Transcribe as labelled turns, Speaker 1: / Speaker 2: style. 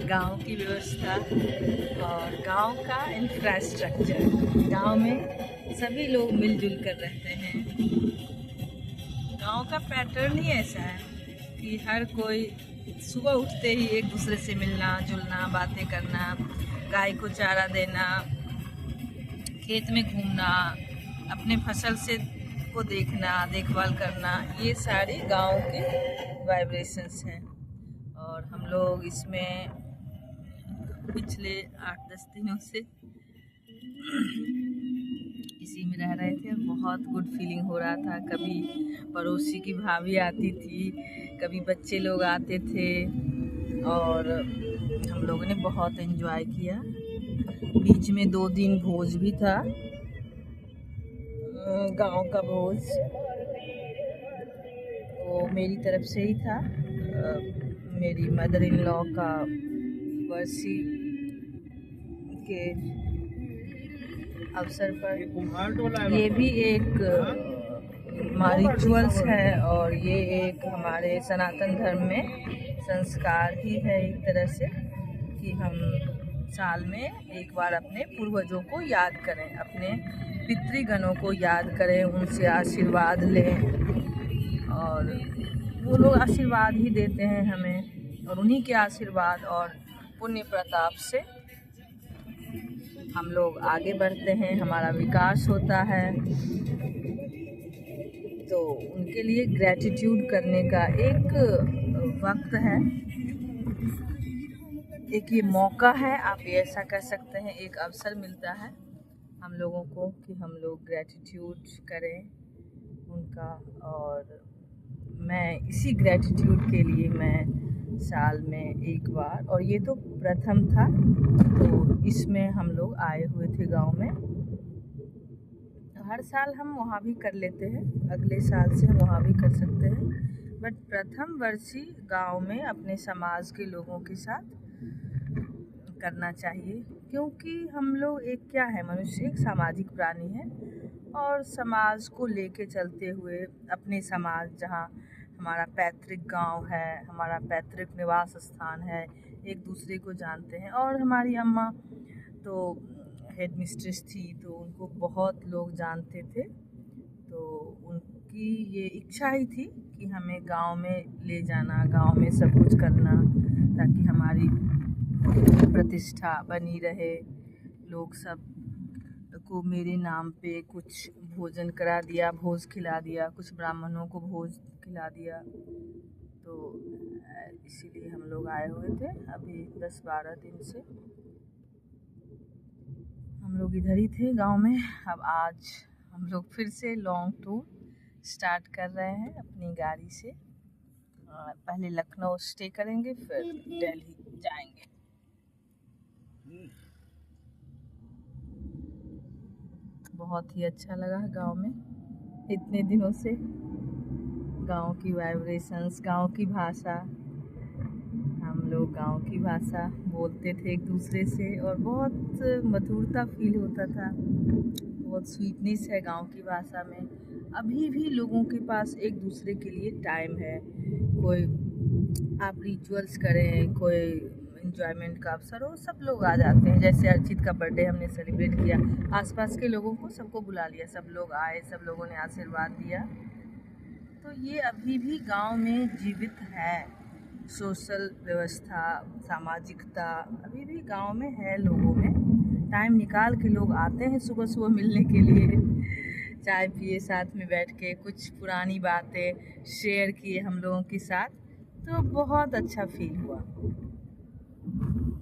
Speaker 1: गांव की व्यवस्था और गांव का इंफ्रास्ट्रक्चर। गांव में सभी लोग मिलजुल कर रहते हैं। गांव का पैटर्न ही ऐसा है कि हर कोई सुबह उठते ही एक दूसरे से मिलना जुलना, बातें करना, गाय को चारा देना, खेत में घूमना, अपने फसल से को देखना, देखभाल करना, ये सारे गांव के वाइब्रेशंस हैं। और हम लोग इसमें पिछले 8-10 दिनों से इसी में रह रहे थे। बहुत गुड फीलिंग हो रहा था। कभी पड़ोसी की भाभी आती थी, कभी बच्चे लोग आते थे और हम लोगों ने बहुत एंजॉय किया। बीच में 2 दिन भोज भी था, गांव का भोज। वो मेरी तरफ से ही था, मेरी मदर इन लॉ का बरसी के अवसर पर। ये भी एक रिचुअल्स है और ये एक हमारे सनातन धर्म में संस्कार ही है एक तरह से कि हम साल में एक बार अपने पूर्वजों को याद करें, अपने पितृगणों को याद करें, उनसे आशीर्वाद लें। और वो लोग आशीर्वाद ही देते हैं हमें, और उन्हीं के आशीर्वाद और पुण्य प्रताप से हम लोग आगे बढ़ते हैं, हमारा विकास होता है। तो उनके लिए ग्रैटिट्यूड करने का एक वक्त है, एक ये मौका है, आप ये ऐसा कर सकते हैं। एक अवसर मिलता है हम लोगों को कि हम लोग ग्रैटिट्यूड करें उनका। और मैं इसी ग्रैटिट्यूड के लिए मैं साल में एक बार, और ये तो प्रथम था, तो इसमें हम लोग आए हुए थे गांव में। हर साल हम वहाँ भी कर लेते हैं, अगले साल से हम वहाँ भी कर सकते हैं, बट प्रथम वर्षी गांव में अपने समाज के लोगों के साथ करना चाहिए। क्योंकि हम लोग एक क्या है, मनुष्य एक सामाजिक प्राणी है और समाज को लेके चलते हुए अपने समाज, जहाँ हमारा पैतृक गांव है, हमारा पैतृक निवास स्थान है, एक दूसरे को जानते हैं। और हमारी अम्मा तो हेड मिस्ट्रेस थी, तो उनको बहुत लोग जानते थे, तो उनकी ये इच्छा ही थी कि हमें गांव में ले जाना, गांव में सब कुछ करना, ताकि हमारी प्रतिष्ठा बनी रहे। लोग सब को मेरे नाम पे कुछ भोजन करा दिया, भोज खिला दिया, कुछ ब्राह्मणों को भोज खिला दिया। तो इसीलिए हम लोग आए हुए थे। अभी 10-12 दिन से हम लोग इधर ही थे गांव में। अब आज हम लोग फिर से लॉन्ग टूर स्टार्ट कर रहे हैं अपनी गाड़ी से। पहले लखनऊ स्टे करेंगे, फिर दिल्ली जाएंगे। बहुत ही अच्छा लगा गांव में इतने दिनों से। गांव की वाइब्रेशंस, गांव की भाषा, हम लोग गांव की भाषा बोलते थे एक दूसरे से और बहुत मधुरता फील होता था। बहुत स्वीटनेस है गांव की भाषा में। अभी भी लोगों के पास एक दूसरे के लिए टाइम है। कोई आप रिचुअल्स करें, कोई एंजॉयमेंट का अवसर हो, सब लोग आ जाते हैं। जैसे अर्चित का बर्थडे हमने सेलिब्रेट किया, आसपास के लोगों को सबको बुला लिया, सब लोग आए, सब लोगों ने आशीर्वाद दिया। तो ये अभी भी गांव में जीवित है। सोशल व्यवस्था, सामाजिकता अभी भी गांव में है। लोगों में टाइम निकाल के लोग आते हैं सुबह सुबह मिलने के लिए, चाय पिए, साथ में बैठ के कुछ पुरानी बातें शेयर किए हम लोगों के साथ। तो बहुत अच्छा फील हुआ।